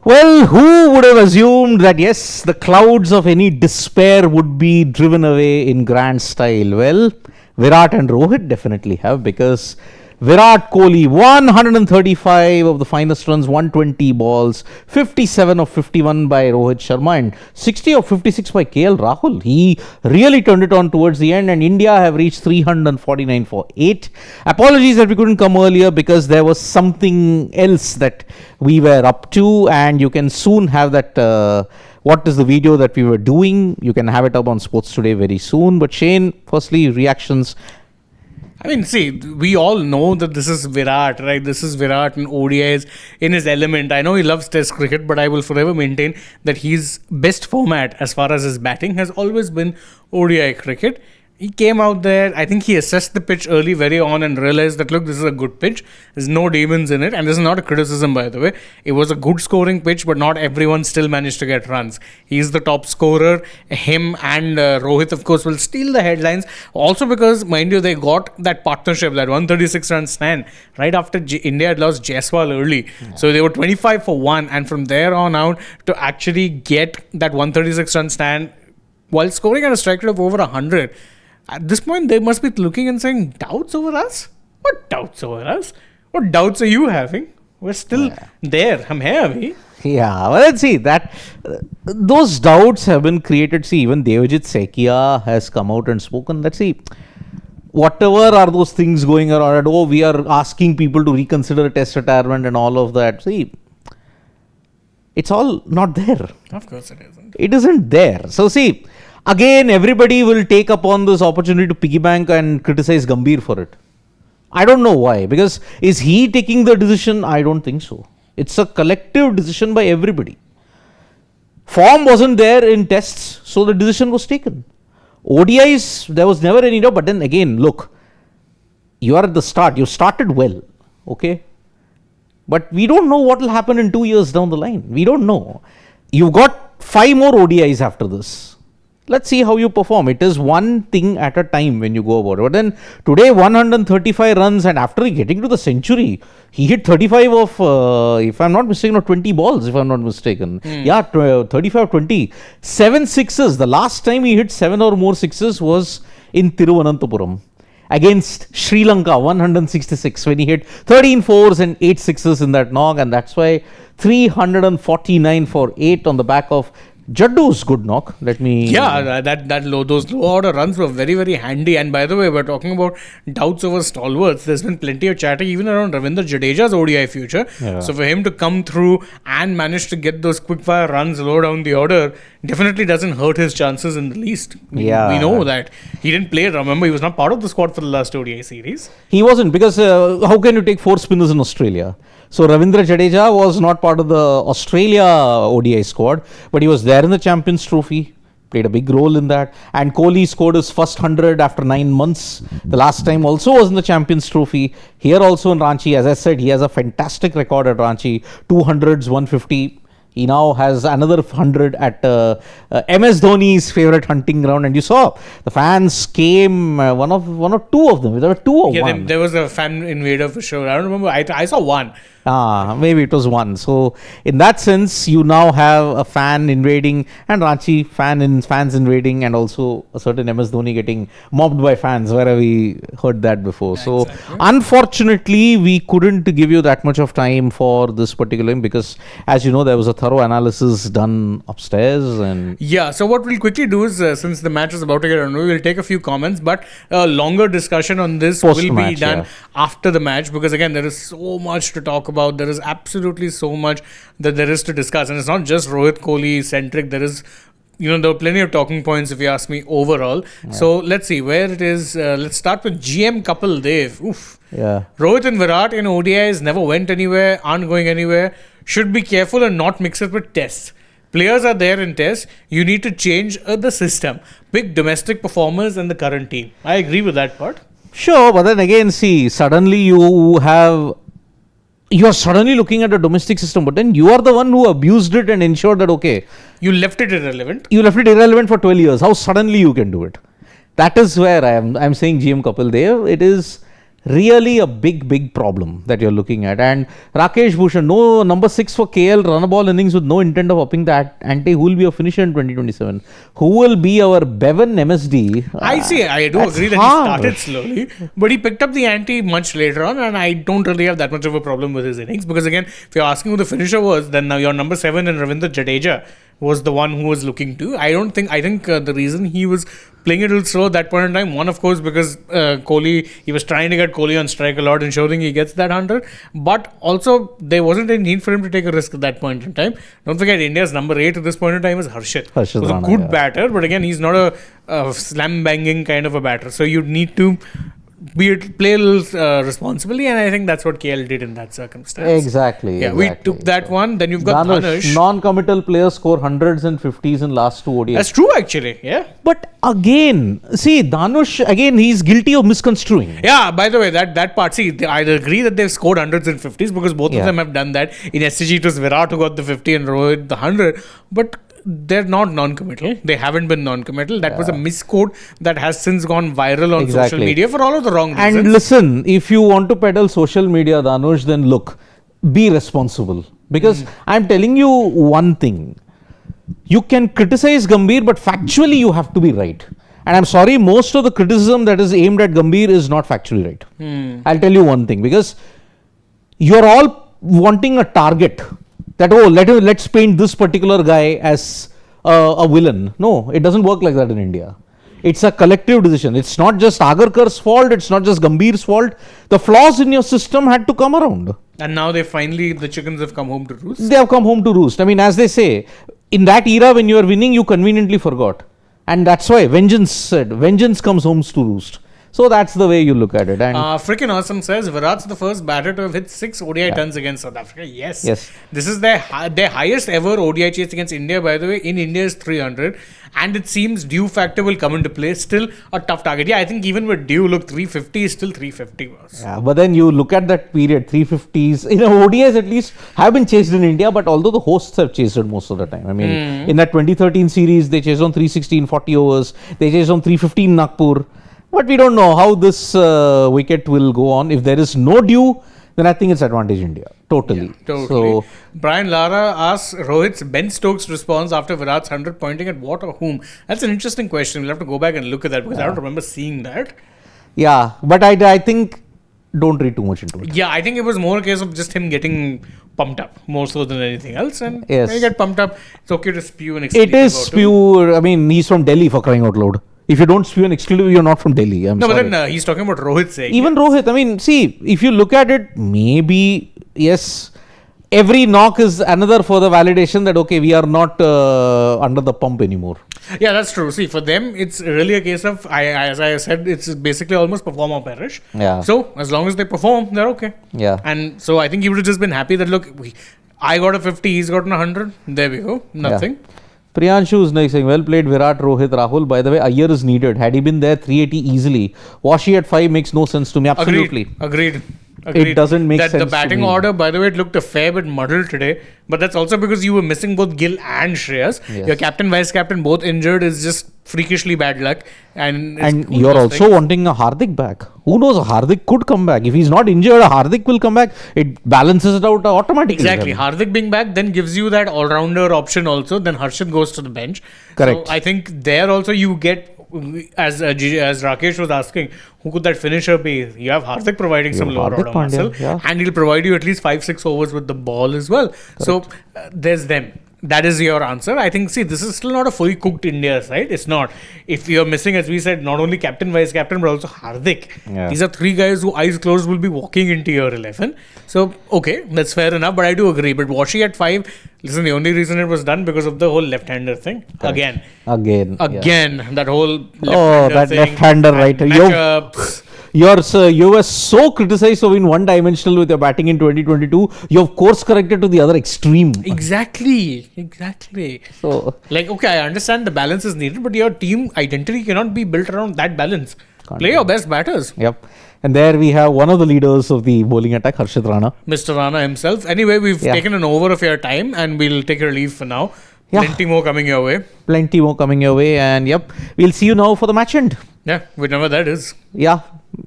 Well, who would have assumed that, yes, the clouds of any despair would be driven away in grand style? Well, Virat and Rohit definitely have, because Virat Kohli, 135 of the finest runs, 120 balls, 57 of 51 by Rohit Sharma, and 60 of 56 by KL Rahul. He really turned it on towards the end, and India have reached 349 for 8. Apologies that we couldn't come earlier, because there was something else that we were up to, and you can soon have that. What is the video that we were doing? You can have it up on Sports Today very soon. But Shane, firstly, reactions. I mean, see, we all know that this is Virat, right? This is Virat and ODIs in his element. I know he loves Test cricket, but I will forever maintain that his best format as far as his batting has always been ODI cricket. He came out there, I think he assessed the pitch early very on and realized that, look, this is a good pitch. There's no demons in it. And this is not a criticism, by the way. It was a good scoring pitch, but not everyone still managed to get runs. He's the top scorer. Him and Rohit, of course, will steal the headlines. Also because, mind you, they got that partnership, that 136 run stand, right after India had lost Jaiswal early. Yeah. So they were 25 for 1. And from there on out, to actually get that 136 run stand while scoring at a strike rate of over 100. At this point, they must be looking and saying, doubts over us? What doubts over us? What doubts are you having? We're still there. Hum hai abhi. Yeah, well, let's see that those doubts have been created. See, even Devajit Sekia has come out and spoken. Let's see, whatever are those things going around, oh, we are asking people to reconsider test retirement and all of that. See, it's all not there. Of course it isn't. It isn't there. So see, again, everybody will take upon this opportunity to piggy bank and criticize Gambhir for it. I don't know why. Because is he taking the decision? I don't think so. It's a collective decision by everybody. Form wasn't there in tests, so the decision was taken. ODIs, there was never any doubt. But then again, look, you are at the start. You started well. Okay. But we don't know what will happen in 2 years down the line. We don't know. You've got 5 more ODIs after this. Let's see how you perform. It is one thing at a time when you go about it. But then today, 135 runs, and after getting to the century, he hit 35 of, if I'm not mistaken, or 20 balls, if I'm not mistaken. Yeah, 35 20. 7 sixes. The last time he hit 7 or more sixes was in Thiruvananthapuram against Sri Lanka, 166, when he hit 13 fours and 8 sixes in that knock. And that's why 349 for 8 on the back of Jaddu's good knock. Let me. Yeah, those low order runs were very, very handy. And by the way, we're talking about doubts over stalwarts. There's been plenty of chatter even around Ravindra Jadeja's ODI future. Yeah. So for him to come through and manage to get those quick-fire runs low down the order definitely doesn't hurt his chances in the least. We know that. He didn't play. Remember, he was not part of the squad for the last ODI series. He wasn't, because how can you take 4 spinners in Australia? So Ravindra Jadeja was not part of the Australia ODI squad, but he was there in the Champions Trophy, played a big role in that. And Kohli scored his first 100 after 9 months. The last time also was in the Champions Trophy. Here also in Ranchi, as I said, he has a fantastic record at Ranchi, 200s, 150. He now has another 100 at MS Dhoni's favorite hunting ground, and you saw the fans came. One or two of them. There were 2 or 1. There was a fan invader for sure. I don't remember. I saw 1. Maybe it was 1. So in that sense, you now have a fan invading, and Ranchi fans invading, and also a certain MS Dhoni getting mobbed by fans. Where have we heard that before? So unfortunately, we couldn't give you that much of time for this particular game, because, as you know, there was a thorough analysis done upstairs. And so what we'll quickly do is, since the match is about to get underway, we'll take a few comments, but a longer discussion on this will be done after the match, because again, there is so much to talk about. There is absolutely so much that there is to discuss, and it's not just Rohit Kohli centric. There is, there are plenty of talking points if you ask me overall. So let's see where it is. Let's start with GM Kapil Dev. Rohit and Virat in ODIs never went anywhere, aren't going anywhere. Should be careful and not mix it with tests. Players are there in tests. You need to change the system. Big domestic performers in the current team. I agree with that part. Sure, but then again, see, suddenly you are suddenly looking at a domestic system, but then you are the one who abused it and ensured that, okay, you left it irrelevant. You left it irrelevant for 12 years. How suddenly you can do it? That is where I'm saying GM Kapil Dev. It is Really a big problem that you're looking at. And Rakesh Bhushan, no number 6 for KL, run a ball innings with no intent of upping the ante. Who will be a finisher in 2027? Who will be our Bevan MSD? I do agree that he started slowly, but he picked up the ante much later on, and I don't really have that much of a problem with his innings, because again, if you're asking who the finisher was, then now your number 7 in Ravindra Jadeja was the one who was looking to. I think the reason he was playing it a little slow at that point in time, one, of course, because Kohli, he was trying to get Kohli on strike a lot, ensuring he gets that 100. But also, there wasn't any need for him to take a risk at that point in time. Don't forget, India's number 8 at this point in time is Harshit. Who's a good batter, but again, he's not a slam-banging kind of a batter. So you need to play a little responsibly, and I think that's what KL did in that circumstance. Exactly. Yeah, we took that one. Then you've got Dhanush. Non-committal players score hundreds and 50s in last 2 ODIs. That's true, actually. Yeah. But again, see, Dhanush, again, he's guilty of misconstruing. Yeah, by the way, that part, see, I agree that they've scored hundreds and 50s, because both of them have done that. In SCG, it was Virat who got the 50 and Rohit the 100. But they're not non-committal. They haven't been non-committal. That was a misquote that has since gone viral on social media for all of the wrong reasons. And listen, if you want to peddle social media, Dhanush, then look, be responsible. Because I'm telling you one thing. You can criticize Gambhir, but factually you have to be right. And I'm sorry, most of the criticism that is aimed at Gambhir is not factually right. I'll tell you one thing. Because you're all wanting a target. That, let's paint this particular guy as a villain. No, it doesn't work like that in India. It's a collective decision. It's not just Agarkar's fault. It's not just Gambhir's fault. The flaws in your system had to come around. And now the chickens have come home to roost. They have come home to roost. I mean, as they say, in that era when you were winning, you conveniently forgot. And that's why vengeance comes home to roost. So that's the way you look at it. And freaking awesome says Virat's the first batter to have hit 6 ODI tons against South Africa. Yes. This is their highest ever ODI chase against India, by the way. In India is 300. And it seems due factor will come into play. Still a tough target. Yeah, I think even with due, look, 350 is still 350. Yeah, but then you look at that period, 350s. ODIs at least have been chased in India, but although the hosts have chased it most of the time. I mean, in that 2013 series, they chased on 316 40 overs. They chased on 315 Nagpur. But we don't know how this wicket will go on. If there is no due, then I think it's advantage India. Totally. Yeah, totally. So, Brian Lara asks Rohit's Ben Stokes response after Virat's 100, pointing at what or whom? That's an interesting question. We'll have to go back and look at that, because I don't remember seeing that. Yeah, but I think don't read too much into it. Yeah, I think it was more a case of just him getting pumped up more so than anything else. And when you get pumped up, it's okay to spew and exclaim. It is spew. I mean, he's from Delhi, for crying out loud. If you don't spew an exclusive, you're not from Delhi. But then he's talking about Rohit saying. Even Rohit, I mean, see, if you look at it, maybe, yes, every knock is another further validation that, okay, we are not under the pump anymore. Yeah, that's true. See, for them, it's really a case of, as I said, it's basically almost perform or perish. Yeah. So, as long as they perform, they're okay. Yeah. And so, I think he would have just been happy that, look, I got a 50, he's gotten 100. There we go. Nothing. Yeah. Priyanshu is saying, well played Virat, Rohit, Rahul. By the way, Iyer is needed. Had he been there, 380 easily. Washi at 5 makes no sense to me. Absolutely. Agreed. It doesn't make sense. The batting order, by the way, it looked a fair bit muddled today. But that's also because you were missing both Gill and Shreyas. Yes. Your captain, vice captain, both injured is just freakishly bad luck. And you're also wanting a Hardik back. Who knows? A Hardik could come back. If he's not injured, a Hardik will come back. It balances it out automatically. Exactly. Hardik being back then gives you that all-rounder option also. Then Harshit goes to the bench. Correct. So I think there also you get, as Rakesh was asking, who could that finisher be? You have Hardik providing some lower order muscle, and he'll provide you at least 5-6 overs with the ball as well. Correct. So there's them. That is your answer. I think, see, this is still not a fully cooked India side. It's not. If you're missing, as we said, not only captain, vice captain, but also Hardik. Yeah. These are 3 guys who, eyes closed, will be walking into your 11. So, okay, that's fair enough. But I do agree. But Washi at 5, listen, the only reason it was done because of the whole left-hander thing. Correct. Again, that whole left-hander thing. Left-hander, right. Matchups. You were so criticized for being one-dimensional with your batting in 2022. You have course corrected to the other extreme. Exactly. So, okay, I understand the balance is needed, but your team identity cannot be built around that balance. Play your best batters. Yep. And there we have one of the leaders of the bowling attack, Harshit Rana. Mr. Rana himself. Anyway, we've taken an over of your time and we'll take your leave for now. Plenty more coming your way. And we'll see you now for the match end. Yeah, whenever that is. Yeah,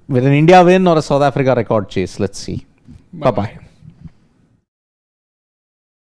with an India win or a South Africa record chase. Let's see. Bye bye.